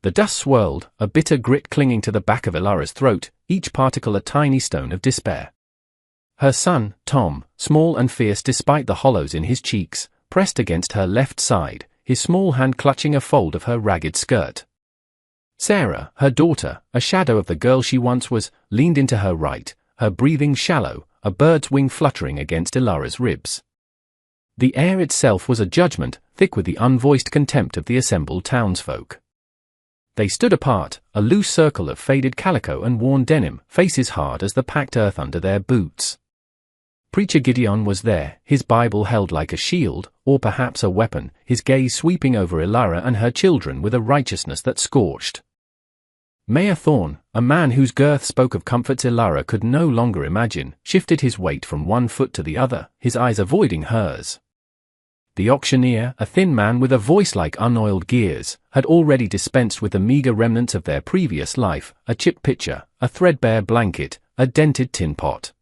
The dust swirled, a bitter grit clinging to the back of Ilara's throat, each particle a tiny stone of despair. Her son, Tom, small and fierce despite the hollows in his cheeks, pressed against her left side, his small hand clutching a fold of her ragged skirt. Sarah, her daughter, a shadow of the girl she once was, leaned into her right, her breathing shallow, a bird's wing fluttering against Ilara's ribs. The air itself was a judgment, thick with the unvoiced contempt of the assembled townsfolk. They stood apart, a loose circle of faded calico and worn denim, faces hard as the packed earth under their boots. Preacher Gideon was there, his Bible held like a shield, or perhaps a weapon, his gaze sweeping over Ilara and her children with a righteousness that scorched. Mayor Thorne, a man whose girth spoke of comforts Ilara could no longer imagine, shifted his weight from one foot to the other, his eyes avoiding hers. The auctioneer, a thin man with a voice like unoiled gears, had already dispensed with the meager remnants of their previous life, a chipped pitcher, a threadbare blanket, a dented tin pot.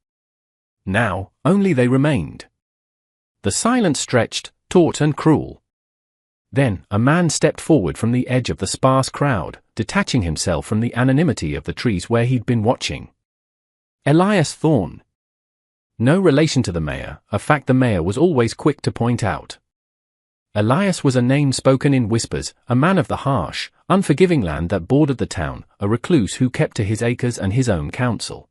Now, only they remained. The silence stretched, taut and cruel. Then, a man stepped forward from the edge of the sparse crowd, detaching himself from the anonymity of the trees where he'd been watching. Elias Thorne. No relation to the mayor, a fact the mayor was always quick to point out. Elias was a name spoken in whispers, a man of the harsh, unforgiving land that bordered the town, a recluse who kept to his acres and his own counsel.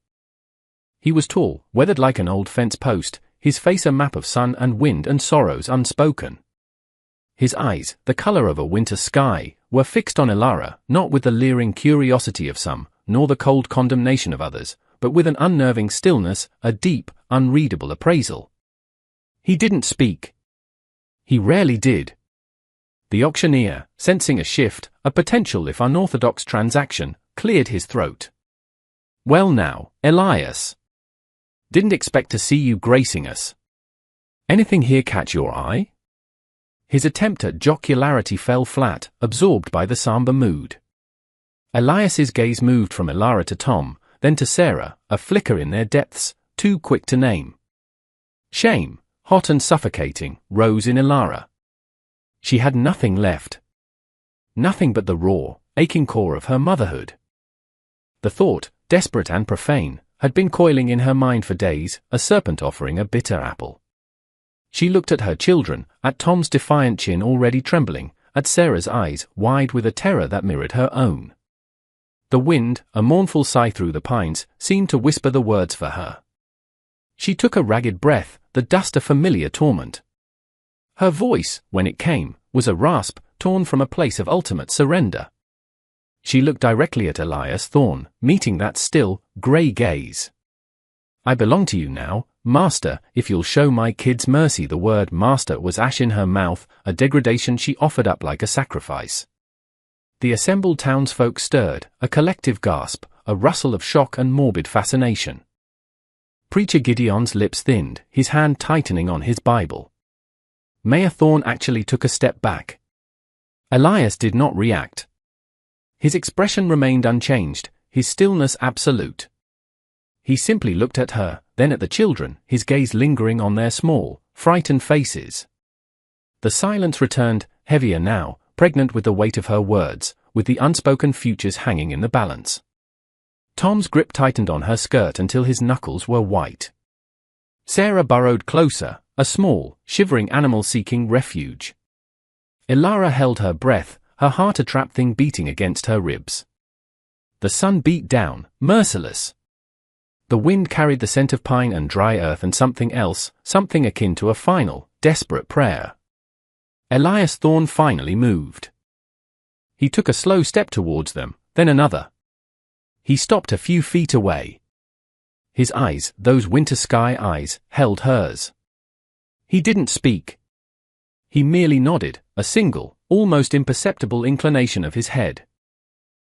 He was tall, weathered like an old fence post, his face a map of sun and wind and sorrows unspoken. His eyes, the color of a winter sky, were fixed on Ilara, not with the leering curiosity of some, nor the cold condemnation of others, but with an unnerving stillness, a deep, unreadable appraisal. He didn't speak. He rarely did. The auctioneer, sensing a shift, a potential if unorthodox transaction, cleared his throat. Well now, Elias. Didn't expect to see you gracing us. Anything here catch your eye? His attempt at jocularity fell flat, absorbed by the somber mood. Elias's gaze moved from Ilara to Tom, then to Sarah, a flicker in their depths, too quick to name. Shame, hot and suffocating, rose in Ilara. She had nothing left. Nothing but the raw, aching core of her motherhood. The thought, desperate and profane, had been coiling in her mind for days, a serpent offering a bitter apple. She looked at her children, at Tom's defiant chin already trembling, at Sarah's eyes, wide with a terror that mirrored her own. The wind, a mournful sigh through the pines, seemed to whisper the words for her. She took a ragged breath, the dust a familiar torment. Her voice, when it came, was a rasp, torn from a place of ultimate surrender. She looked directly at Elias Thorne, meeting that still, grey gaze. I belong to you now, Master, if you'll show my kids mercy. The word master was ash in her mouth, a degradation she offered up like a sacrifice. The assembled townsfolk stirred, a collective gasp, a rustle of shock and morbid fascination. Preacher Gideon's lips thinned, his hand tightening on his Bible. Mayor Thorne actually took a step back. Elias did not react. His expression remained unchanged, his stillness absolute. He simply looked at her, then at the children, his gaze lingering on their small, frightened faces. The silence returned, heavier now, pregnant with the weight of her words, with the unspoken futures hanging in the balance. Tom's grip tightened on her skirt until his knuckles were white. Sarah burrowed closer, a small, shivering animal seeking refuge. Ilara held her breath, her heart a trapped thing beating against her ribs. The sun beat down, merciless. The wind carried the scent of pine and dry earth and something else, something akin to a final, desperate prayer. Elias Thorne finally moved. He took a slow step towards them, then another. He stopped a few feet away. His eyes, those winter sky eyes, held hers. He didn't speak. He merely nodded, a single, almost imperceptible inclination of his head.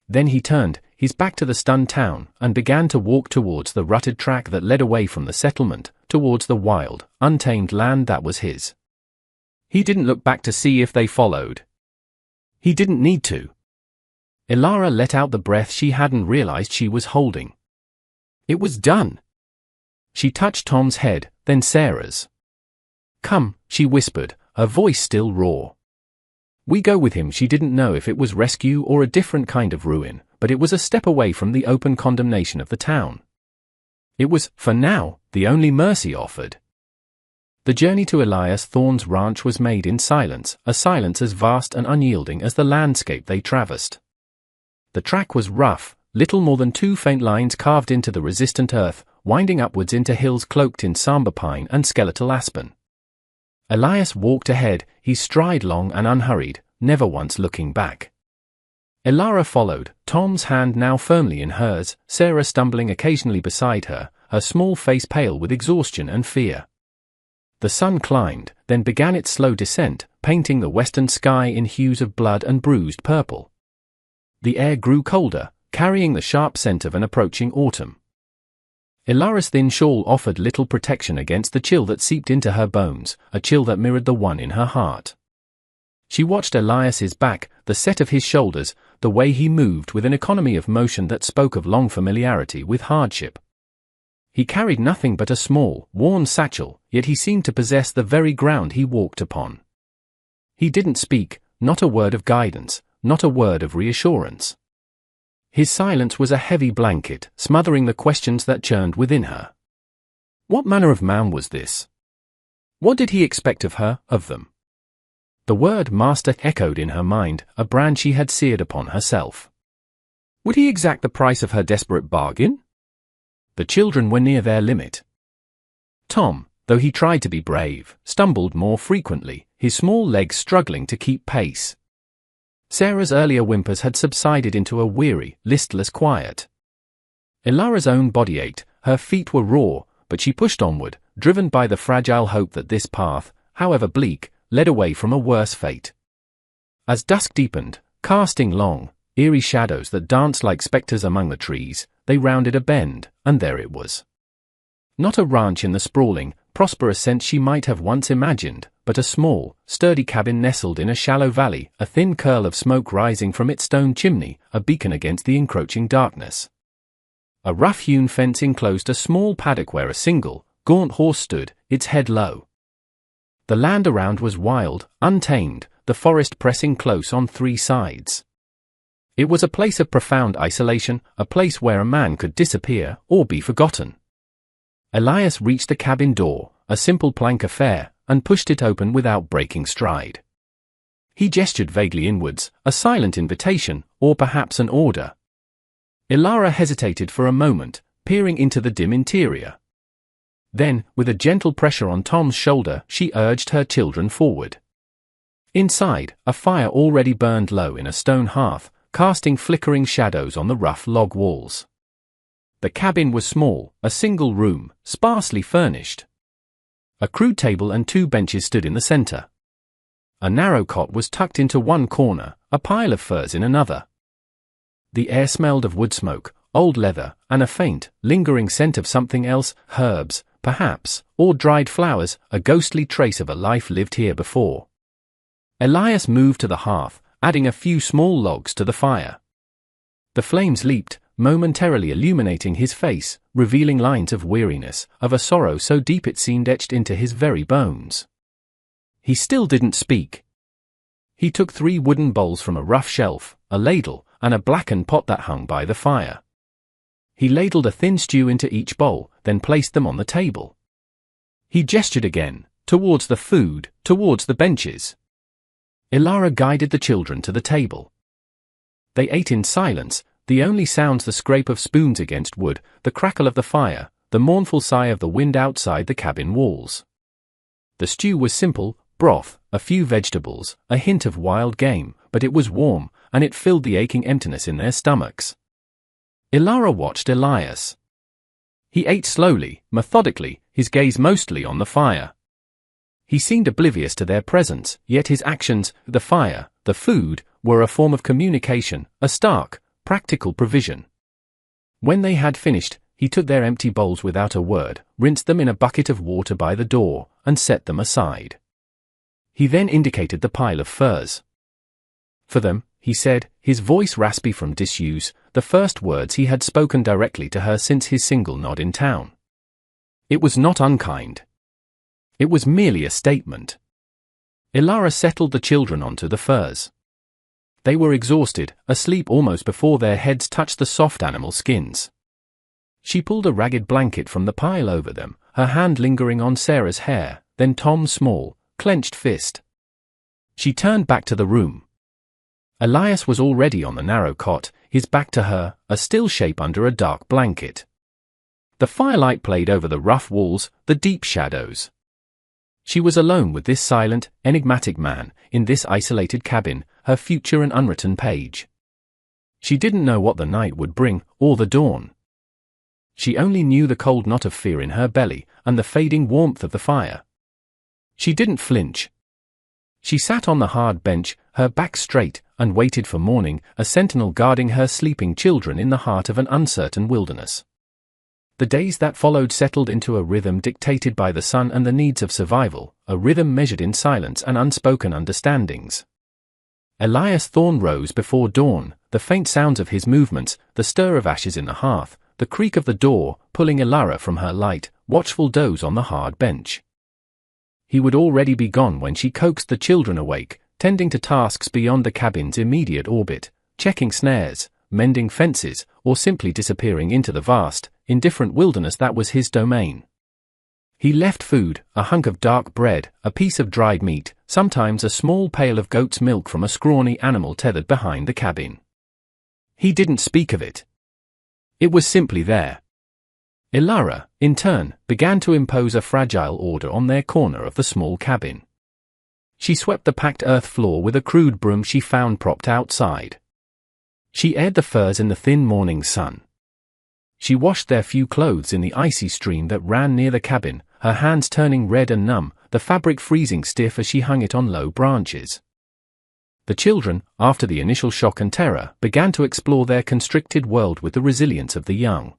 Then he turned, his back to the stunned town, and began to walk towards the rutted track that led away from the settlement, towards the wild, untamed land that was his. He didn't look back to see if they followed. He didn't need to. Ilara let out the breath she hadn't realized she was holding. It was done. She touched Tom's head, then Sarah's. Come, she whispered, her voice still raw. We go with him. She didn't know if it was rescue or a different kind of ruin, but it was a step away from the open condemnation of the town. It was, for now, the only mercy offered. The journey to Elias Thorne's ranch was made in silence, a silence as vast and unyielding as the landscape they traversed. The track was rough, little more than 2 faint lines carved into the resistant earth, winding upwards into hills cloaked in sambar pine and skeletal aspen. Elias walked ahead, his stride long and unhurried, never once looking back. Elara followed, Tom's hand now firmly in hers, Sarah stumbling occasionally beside her, her small face pale with exhaustion and fear. The sun climbed, then began its slow descent, painting the western sky in hues of blood and bruised purple. The air grew colder, carrying the sharp scent of an approaching autumn. Elara's thin shawl offered little protection against the chill that seeped into her bones, a chill that mirrored the one in her heart. She watched Elias's back, the set of his shoulders, the way he moved with an economy of motion that spoke of long familiarity with hardship. He carried nothing but a small, worn satchel, yet he seemed to possess the very ground he walked upon. He didn't speak, not a word of guidance, not a word of reassurance. His silence was a heavy blanket, smothering the questions that churned within her. What manner of man was this? What did he expect of her, of them? The word master echoed in her mind, a brand she had seared upon herself. Would he exact the price of her desperate bargain? The children were near their limit. Tom, though he tried to be brave, stumbled more frequently, his small legs struggling to keep pace. Sarah's earlier whimpers had subsided into a weary, listless quiet. Elara's own body ached, her feet were raw, but she pushed onward, driven by the fragile hope that this path, however bleak, led away from a worse fate. As dusk deepened, casting long, eerie shadows that danced like spectres among the trees, they rounded a bend, and there it was. Not a ranch in the sprawling, prosperous sense she might have once imagined, but a small, sturdy cabin nestled in a shallow valley, a thin curl of smoke rising from its stone chimney, a beacon against the encroaching darkness. A rough-hewn fence enclosed a small paddock where a single, gaunt horse stood, its head low. The land around was wild, untamed, the forest pressing close on 3 sides. It was a place of profound isolation, a place where a man could disappear or be forgotten. Elias reached the cabin door, a simple plank affair, and pushed it open without breaking stride. He gestured vaguely inwards, a silent invitation, or perhaps an order. Elara hesitated for a moment, peering into the dim interior. Then, with a gentle pressure on Tom's shoulder, she urged her children forward. Inside, a fire already burned low in a stone hearth, casting flickering shadows on the rough log walls. The cabin was small, a single room, sparsely furnished. A crude table and 2 benches stood in the center. A narrow cot was tucked into one corner, a pile of furs in another. The air smelled of wood smoke, old leather, and a faint, lingering scent of something else, herbs, perhaps, or dried flowers, a ghostly trace of a life lived here before. Elias moved to the hearth, adding a few small logs to the fire. The flames leaped, momentarily illuminating his face, revealing lines of weariness, of a sorrow so deep it seemed etched into his very bones. He still didn't speak. He took 3 wooden bowls from a rough shelf, a ladle, and a blackened pot that hung by the fire. He ladled a thin stew into each bowl, then placed them on the table. He gestured again, towards the food, towards the benches. Elara guided the children to the table. They ate in silence, the only sounds the scrape of spoons against wood, the crackle of the fire, the mournful sigh of the wind outside the cabin walls. The stew was simple, broth, a few vegetables, a hint of wild game, but it was warm, and it filled the aching emptiness in their stomachs. Elara watched Elias. He ate slowly, methodically, his gaze mostly on the fire. He seemed oblivious to their presence, yet his actions, the fire, the food, were a form of communication, a stark, practical provision. When they had finished, he took their empty bowls without a word, rinsed them in a bucket of water by the door, and set them aside. He then indicated the pile of furs. For them, he said, his voice raspy from disuse, the first words he had spoken directly to her since his single nod in town. It was not unkind. It was merely a statement. Ilara settled the children onto the furs. They were exhausted, asleep almost before their heads touched the soft animal skins. She pulled a ragged blanket from the pile over them, her hand lingering on Sarah's hair, then Tom's small, clenched fist. She turned back to the room. Elias was already on the narrow cot, his back to her, a still shape under a dark blanket. The firelight played over the rough walls, the deep shadows. She was alone with this silent, enigmatic man, in this isolated cabin, her future an unwritten page. She didn't know what the night would bring, or the dawn. She only knew the cold knot of fear in her belly, and the fading warmth of the fire. She didn't flinch. She sat on the hard bench, her back straight, and waited for morning, a sentinel guarding her sleeping children in the heart of an uncertain wilderness. The days that followed settled into a rhythm dictated by the sun and the needs of survival, a rhythm measured in silence and unspoken understandings. Elias Thorne rose before dawn, the faint sounds of his movements, the stir of ashes in the hearth, the creak of the door, pulling Ilara from her light, watchful doze on the hard bench. He would already be gone when she coaxed the children awake, tending to tasks beyond the cabin's immediate orbit, checking snares, mending fences, or simply disappearing into the vast, indifferent wilderness that was his domain. He left food, a hunk of dark bread, a piece of dried meat, sometimes a small pail of goat's milk from a scrawny animal tethered behind the cabin. He didn't speak of it. It was simply there. Ilara, in turn, began to impose a fragile order on their corner of the small cabin. She swept the packed earth floor with a crude broom she found propped outside. She aired the furs in the thin morning sun. She washed their few clothes in the icy stream that ran near the cabin, her hands turning red and numb, the fabric freezing stiff as she hung it on low branches. The children, after the initial shock and terror, began to explore their constricted world with the resilience of the young.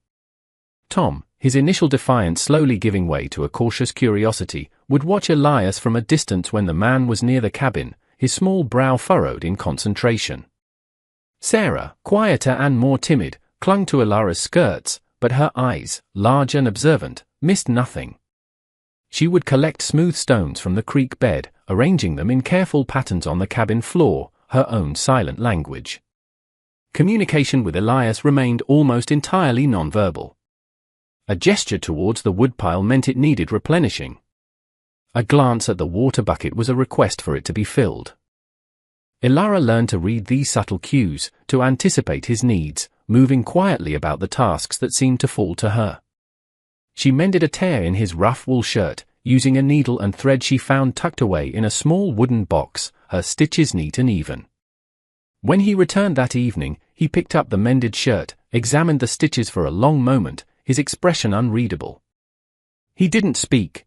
Tom, his initial defiance slowly giving way to a cautious curiosity, would watch Elias from a distance when the man was near the cabin, his small brow furrowed in concentration. Sarah, quieter and more timid, clung to Ilara's skirts, but her eyes, large and observant, missed nothing. She would collect smooth stones from the creek bed, arranging them in careful patterns on the cabin floor, her own silent language. Communication with Elias remained almost entirely nonverbal. A gesture towards the woodpile meant it needed replenishing. A glance at the water bucket was a request for it to be filled. Ilara learned to read these subtle cues, to anticipate his needs, moving quietly about the tasks that seemed to fall to her. She mended a tear in his rough wool shirt, using a needle and thread she found tucked away in a small wooden box, her stitches neat and even. When he returned that evening, he picked up the mended shirt, examined the stitches for a long moment, his expression unreadable. He didn't speak.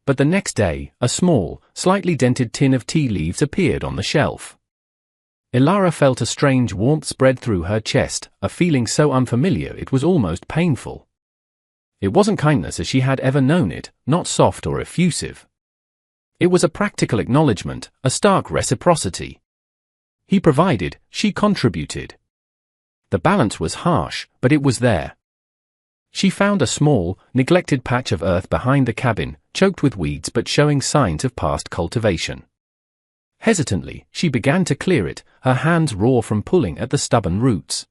But the next day, a small, slightly dented tin of tea leaves appeared on the shelf. Ilara felt a strange warmth spread through her chest, a feeling so unfamiliar it was almost painful. It wasn't kindness as she had ever known it, not soft or effusive. It was a practical acknowledgement, a stark reciprocity. He provided, she contributed. The balance was harsh, but it was there. She found a small, neglected patch of earth behind the cabin, choked with weeds but showing signs of past cultivation. Hesitantly, she began to clear it, her hands raw from pulling at the stubborn roots.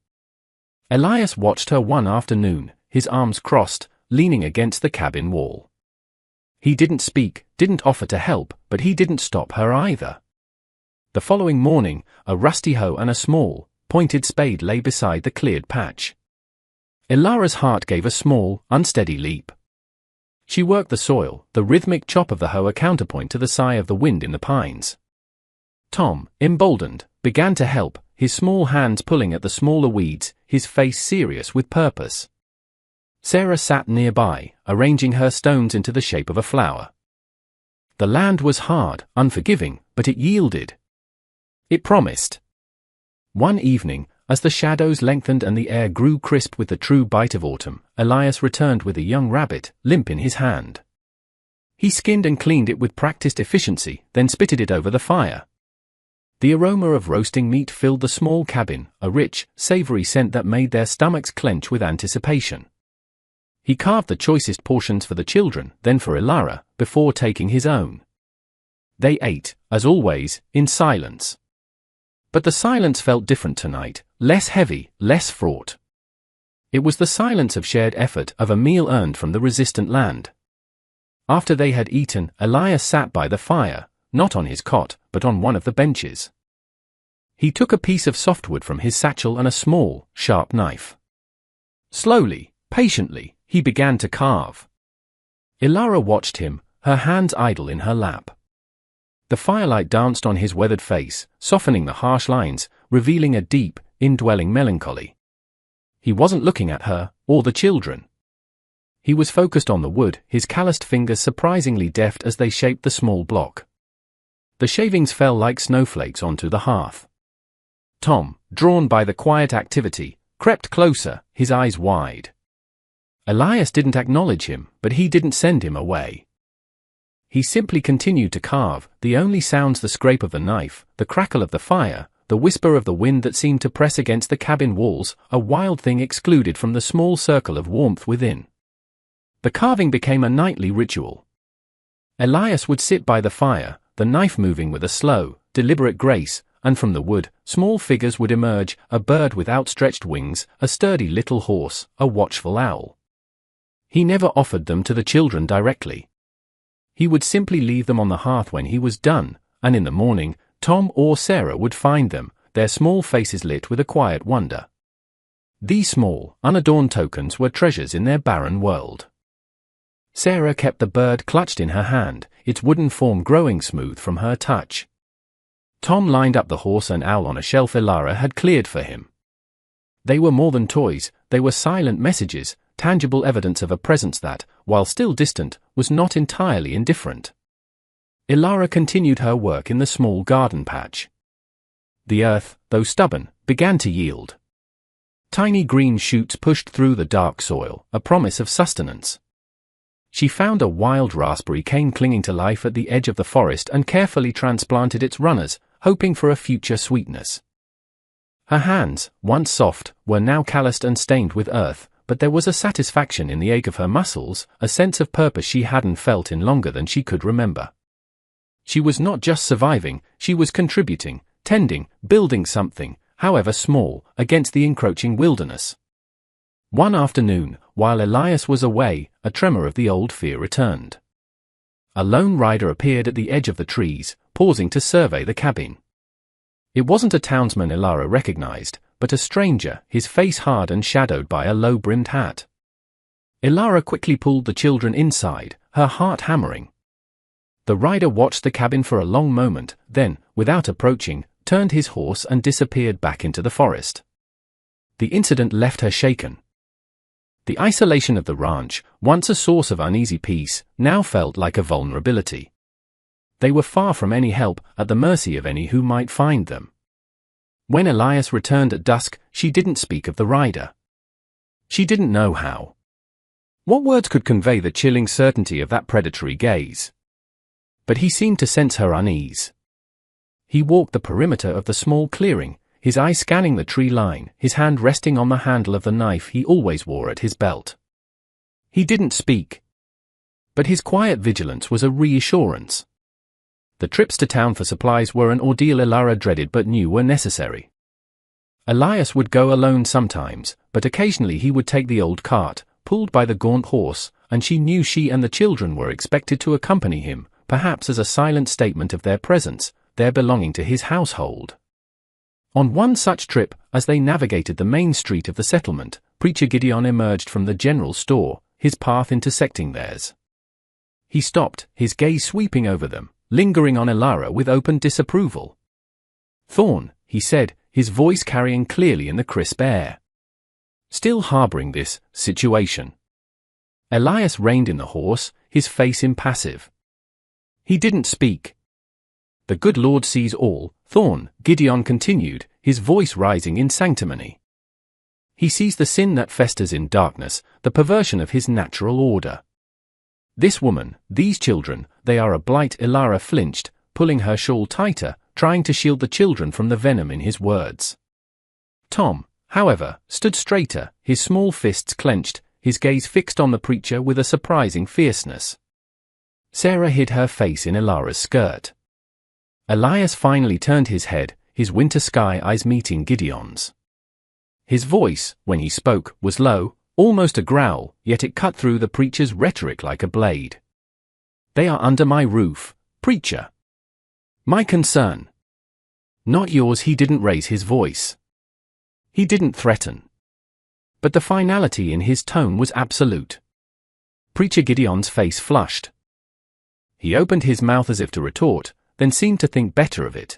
Elias watched her one afternoon, his arms crossed, leaning against the cabin wall. He didn't speak, didn't offer to help, but he didn't stop her either. The following morning, a rusty hoe and a small, pointed spade lay beside the cleared patch. Ilara's heart gave a small, unsteady leap. She worked the soil, the rhythmic chop of the hoe a counterpoint to the sigh of the wind in the pines. Tom, emboldened, began to help, his small hands pulling at the smaller weeds, his face serious with purpose. Sarah sat nearby, arranging her stones into the shape of a flower. The land was hard, unforgiving, but it yielded. It promised. One evening, as the shadows lengthened and the air grew crisp with the true bite of autumn, Elias returned with a young rabbit, limp in his hand. He skinned and cleaned it with practiced efficiency, then spitted it over the fire. The aroma of roasting meat filled the small cabin, a rich, savory scent that made their stomachs clench with anticipation. He carved the choicest portions for the children, then for Ilara, before taking his own. They ate, as always, in silence. But the silence felt different tonight, less heavy, less fraught. It was the silence of shared effort, of a meal earned from the resistant land. After they had eaten, Elias sat by the fire, not on his cot, but on one of the benches. He took a piece of softwood from his satchel and a small, sharp knife. Slowly, patiently, he began to carve. Ilara watched him, her hands idle in her lap. The firelight danced on his weathered face, softening the harsh lines, revealing a deep, indwelling melancholy. He wasn't looking at her, or the children. He was focused on the wood, his calloused fingers surprisingly deft as they shaped the small block. The shavings fell like snowflakes onto the hearth. Tom, drawn by the quiet activity, crept closer, his eyes wide. Elias didn't acknowledge him, but he didn't send him away. He simply continued to carve, the only sounds the scrape of the knife, the crackle of the fire, the whisper of the wind that seemed to press against the cabin walls, a wild thing excluded from the small circle of warmth within. The carving became a nightly ritual. Elias would sit by the fire, the knife moving with a slow, deliberate grace, and from the wood, small figures would emerge, a bird with outstretched wings, a sturdy little horse, a watchful owl. He never offered them to the children directly. He would simply leave them on the hearth when he was done, and in the morning, Tom or Sarah would find them, their small faces lit with a quiet wonder. These small, unadorned tokens were treasures in their barren world. Sarah kept the bird clutched in her hand, its wooden form growing smooth from her touch. Tom lined up the horse and owl on a shelf Ilara had cleared for him. They were more than toys, they were silent messages, tangible evidence of a presence that, while still distant, was not entirely indifferent. Ilara continued her work in the small garden patch. The earth, though stubborn, began to yield. Tiny green shoots pushed through the dark soil, a promise of sustenance. She found a wild raspberry cane clinging to life at the edge of the forest and carefully transplanted its runners, hoping for a future sweetness. Her hands, once soft, were now calloused and stained with earth, but there was a satisfaction in the ache of her muscles, a sense of purpose she hadn't felt in longer than she could remember. She was not just surviving, she was contributing, tending, building something, however small, against the encroaching wilderness. One afternoon, while Elias was away, a tremor of the old fear returned. A lone rider appeared at the edge of the trees, pausing to survey the cabin. It wasn't a townsman Ilara recognized, but a stranger, his face hard and shadowed by a low-brimmed hat. Ilara quickly pulled the children inside, her heart hammering. The rider watched the cabin for a long moment, then, without approaching, turned his horse and disappeared back into the forest. The incident left her shaken. The isolation of the ranch, once a source of uneasy peace, now felt like a vulnerability. They were far from any help, at the mercy of any who might find them. When Elias returned at dusk, she didn't speak of the rider. She didn't know how. What words could convey the chilling certainty of that predatory gaze? But he seemed to sense her unease. He walked the perimeter of the small clearing, his eye scanning the tree line, his hand resting on the handle of the knife he always wore at his belt. He didn't speak. But his quiet vigilance was a reassurance. The trips to town for supplies were an ordeal Ilara dreaded but knew were necessary. Elias would go alone sometimes, but occasionally he would take the old cart, pulled by the gaunt horse, and she knew she and the children were expected to accompany him, perhaps as a silent statement of their presence, their belonging to his household. On one such trip, as they navigated the main street of the settlement, Preacher Gideon emerged from the general store, his path intersecting theirs. He stopped, his gaze sweeping over them, lingering on Ilara with open disapproval. "Thorn," he said, his voice carrying clearly in the crisp air. Still harboring this situation. Elias reined in the horse, his face impassive. He didn't speak. "The good Lord sees all, Thorn," Gideon continued, his voice rising in sanctimony. "He sees the sin that festers in darkness, the perversion of his natural order. This woman, these children, they are a blight." Ilara flinched, pulling her shawl tighter, trying to shield the children from the venom in his words. Tom, however, stood straighter, his small fists clenched, his gaze fixed on the preacher with a surprising fierceness. Sarah hid her face in Ilara's skirt. Elias finally turned his head, his winter sky eyes meeting Gideon's. His voice, when he spoke, was low, almost a growl, yet it cut through the preacher's rhetoric like a blade. "They are under my roof, preacher. My concern. Not yours." He didn't raise his voice. He didn't threaten. But the finality in his tone was absolute. Preacher Gideon's face flushed. He opened his mouth as if to retort, then seemed to think better of it.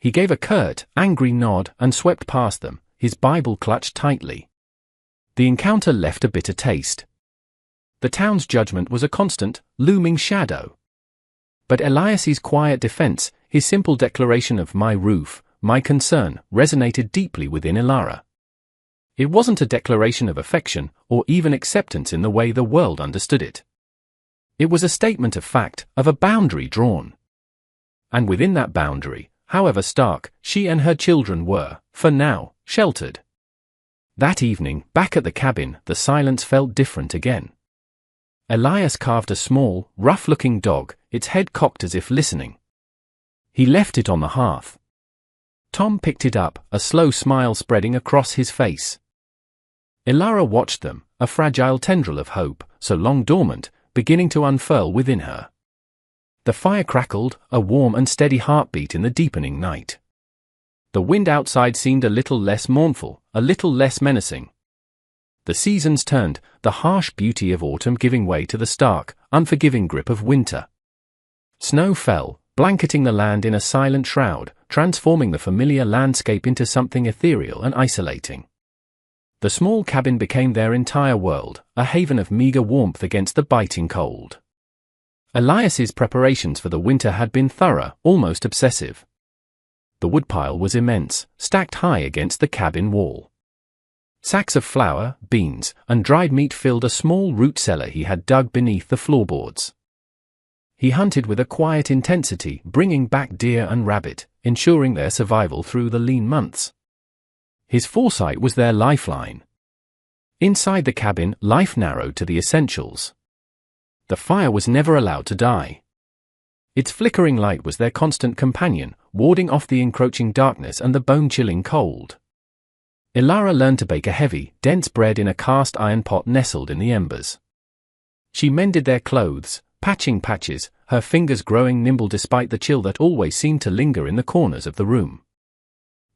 He gave a curt, angry nod and swept past them, his Bible clutched tightly. The encounter left a bitter taste. The town's judgment was a constant, looming shadow. But Elias's quiet defense, his simple declaration of "my roof, my concern," resonated deeply within Ilara. It wasn't a declaration of affection, or even acceptance in the way the world understood it. It was a statement of fact, of a boundary drawn. And within that boundary, however stark, she and her children were, for now, sheltered. That evening, back at the cabin, the silence felt different again. Elias carved a small, rough-looking dog, its head cocked as if listening. He left it on the hearth. Tom picked it up, a slow smile spreading across his face. Ilara watched them, a fragile tendril of hope, so long dormant, beginning to unfurl within her. The fire crackled, a warm and steady heartbeat in the deepening night. The wind outside seemed a little less mournful, a little less menacing. The seasons turned, the harsh beauty of autumn giving way to the stark, unforgiving grip of winter. Snow fell, blanketing the land in a silent shroud, transforming the familiar landscape into something ethereal and isolating. The small cabin became their entire world, a haven of meager warmth against the biting cold. Elias's preparations for the winter had been thorough, almost obsessive. The woodpile was immense, stacked high against the cabin wall. Sacks of flour, beans, and dried meat filled a small root cellar he had dug beneath the floorboards. He hunted with a quiet intensity, bringing back deer and rabbit, ensuring their survival through the lean months. His foresight was their lifeline. Inside the cabin, life narrowed to the essentials. The fire was never allowed to die. Its flickering light was their constant companion, warding off the encroaching darkness and the bone-chilling cold. Ilara learned to bake a heavy, dense bread in a cast-iron pot nestled in the embers. She mended their clothes, patching patches, her fingers growing nimble despite the chill that always seemed to linger in the corners of the room.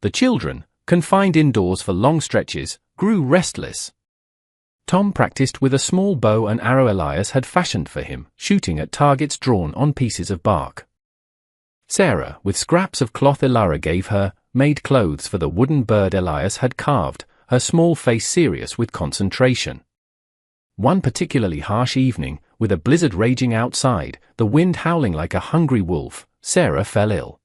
The children, confined indoors for long stretches, grew restless. Tom practiced with a small bow and arrow Elias had fashioned for him, shooting at targets drawn on pieces of bark. Sarah, with scraps of cloth Ilara gave her, made clothes for the wooden bird Elias had carved, her small face serious with concentration. One particularly harsh evening, with a blizzard raging outside, the wind howling like a hungry wolf, Sarah fell ill.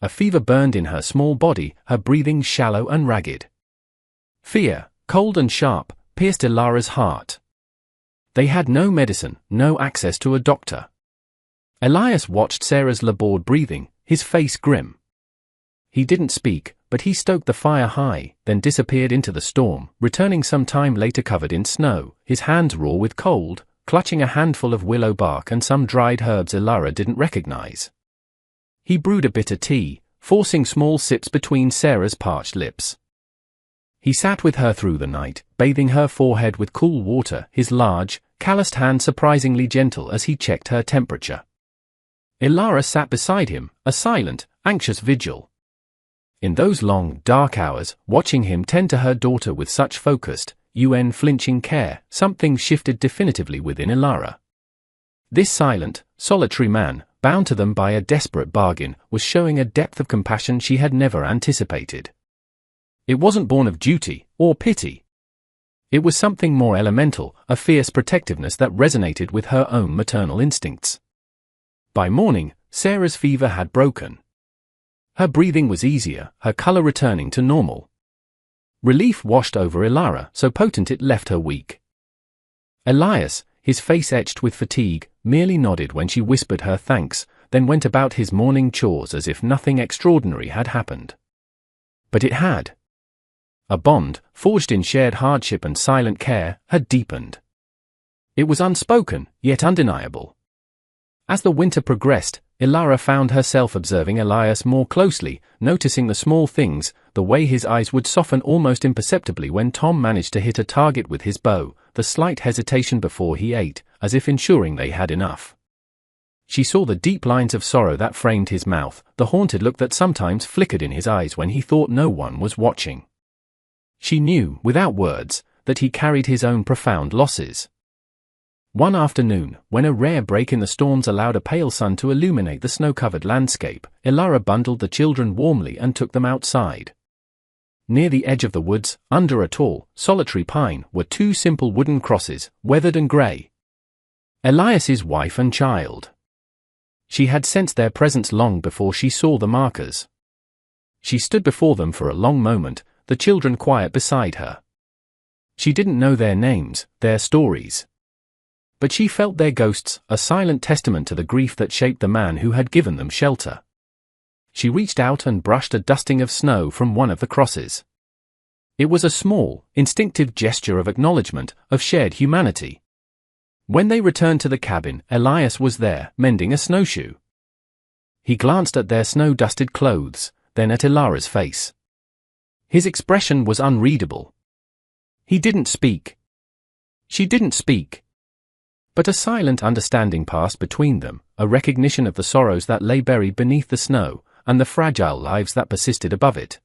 A fever burned in her small body, her breathing shallow and ragged. Fear, cold and sharp, pierced Ilara's heart. They had no medicine, no access to a doctor. Elias watched Sarah's labored breathing, his face grim. He didn't speak, but he stoked the fire high, then disappeared into the storm, returning some time later covered in snow, his hands raw with cold, clutching a handful of willow bark and some dried herbs Ilara didn't recognize. He brewed a bitter tea, forcing small sips between Sarah's parched lips. He sat with her through the night, bathing her forehead with cool water, his large, calloused hand surprisingly gentle as he checked her temperature. Ilara sat beside him, a silent, anxious vigil. In those long, dark hours, watching him tend to her daughter with such focused, unflinching care, something shifted definitively within Ilara. This silent, solitary man, bound to them by a desperate bargain, was showing a depth of compassion she had never anticipated. It wasn't born of duty, or pity. It was something more elemental, a fierce protectiveness that resonated with her own maternal instincts. By morning, Sarah's fever had broken. Her breathing was easier, her color returning to normal. Relief washed over Ilara, so potent it left her weak. Elias, his face etched with fatigue, merely nodded when she whispered her thanks, then went about his morning chores as if nothing extraordinary had happened. But it had. A bond, forged in shared hardship and silent care, had deepened. It was unspoken, yet undeniable. As the winter progressed, Ilara found herself observing Elias more closely, noticing the small things, the way his eyes would soften almost imperceptibly when Tom managed to hit a target with his bow, the slight hesitation before he ate, as if ensuring they had enough. She saw the deep lines of sorrow that framed his mouth, the haunted look that sometimes flickered in his eyes when he thought no one was watching. She knew, without words, that he carried his own profound losses. One afternoon, when a rare break in the storms allowed a pale sun to illuminate the snow-covered landscape, Ilara bundled the children warmly and took them outside. Near the edge of the woods, under a tall, solitary pine, were two simple wooden crosses, weathered and grey. Elias's wife and child. She had sensed their presence long before she saw the markers. She stood before them for a long moment, the children quiet beside her. She didn't know their names, their stories. But she felt their ghosts, a silent testament to the grief that shaped the man who had given them shelter. She reached out and brushed a dusting of snow from one of the crosses. It was a small, instinctive gesture of acknowledgement, of shared humanity. When they returned to the cabin, Elias was there, mending a snowshoe. He glanced at their snow-dusted clothes, then at Ilara's face. His expression was unreadable. He didn't speak. She didn't speak. But a silent understanding passed between them, a recognition of the sorrows that lay buried beneath the snow, and the fragile lives that persisted above it.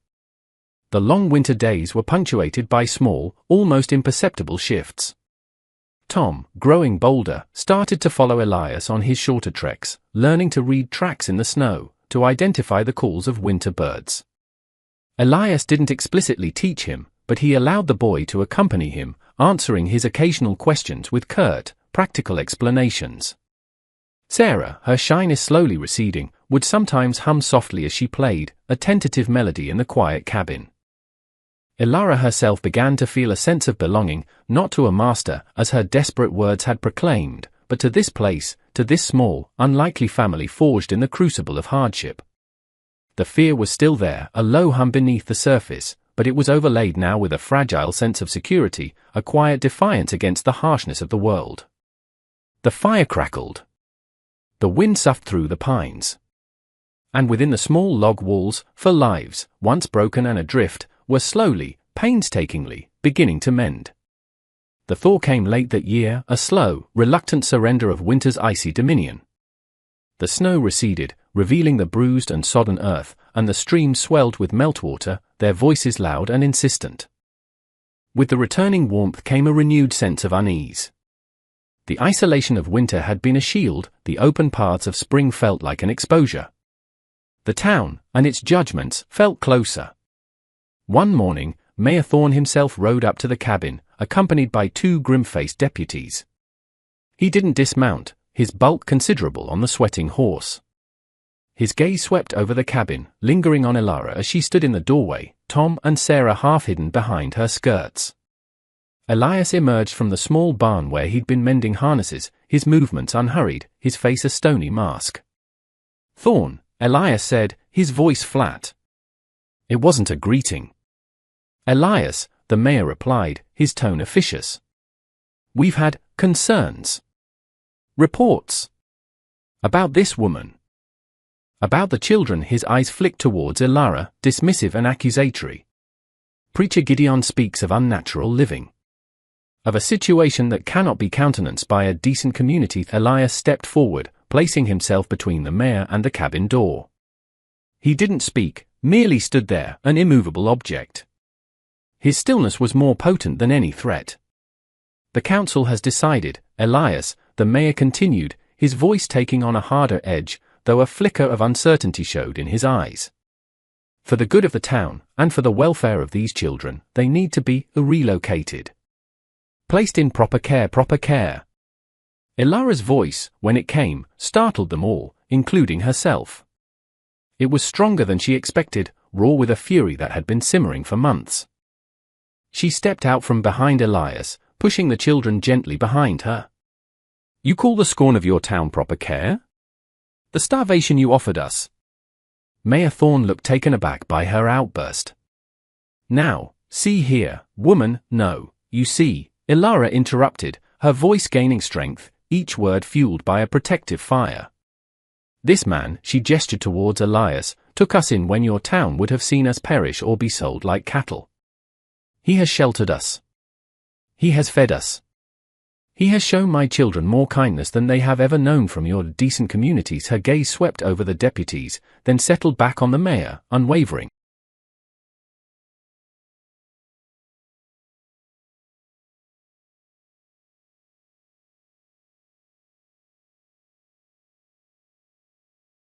The long winter days were punctuated by small, almost imperceptible shifts. Tom, growing bolder, started to follow Elias on his shorter treks, learning to read tracks in the snow, to identify the calls of winter birds. Elias didn't explicitly teach him, but he allowed the boy to accompany him, answering his occasional questions with curt, practical explanations. Sarah, her shyness slowly receding, would sometimes hum softly as she played, a tentative melody in the quiet cabin. Ilara herself began to feel a sense of belonging, not to a master, as her desperate words had proclaimed, but to this place, to this small, unlikely family forged in the crucible of hardship. The fear was still there, a low hum beneath the surface, but it was overlaid now with a fragile sense of security, a quiet defiance against the harshness of the world. The fire crackled. The wind soughed through the pines. And within the small log walls, for lives, once broken and adrift, were slowly, painstakingly, beginning to mend. The thaw came late that year, a slow, reluctant surrender of winter's icy dominion. The snow receded, revealing the bruised and sodden earth, and the streams swelled with meltwater, their voices loud and insistent. With the returning warmth came a renewed sense of unease. The isolation of winter had been a shield, the open paths of spring felt like an exposure. The town, and its judgments, felt closer. One morning, Mayor Thorne himself rode up to the cabin, accompanied by two grim-faced deputies. He didn't dismount, his bulk considerable on the sweating horse. His gaze swept over the cabin, lingering on Ilara as she stood in the doorway, Tom and Sarah half hidden behind her skirts. Elias emerged from the small barn where he'd been mending harnesses, his movements unhurried, his face a stony mask. "Thorne," Elias said, his voice flat. It wasn't a greeting. "Elias," the mayor replied, his tone officious. "We've had concerns. Reports. About this woman. About the children." His eyes flicked towards Ilara, dismissive and accusatory. "Preacher Gideon speaks of unnatural living. Of a situation that cannot be countenanced by a decent community." Elias stepped forward, placing himself between the mayor and the cabin door. He didn't speak, merely stood there, an immovable object. His stillness was more potent than any threat. "The council has decided, Elias," the mayor continued, his voice taking on a harder edge, though a flicker of uncertainty showed in his eyes. "For the good of the town, and for the welfare of these children, they need to be relocated. Placed in proper care, proper care." Ilara's voice, when it came, startled them all, including herself. It was stronger than she expected, raw with a fury that had been simmering for months. She stepped out from behind Elias, pushing the children gently behind her. "You call the scorn of your town proper care? The starvation you offered us?" Mayor Thorne looked taken aback by her outburst. "Now, see here, woman, no, you see," Ilara interrupted, her voice gaining strength, each word fueled by a protective fire. This man, she gestured towards Elias, took us in when your town would have seen us perish or be sold like cattle. He has sheltered us. He has fed us. He has shown my children more kindness than they have ever known from your decent communities. Her gaze swept over the deputies, then settled back on the mayor, unwavering.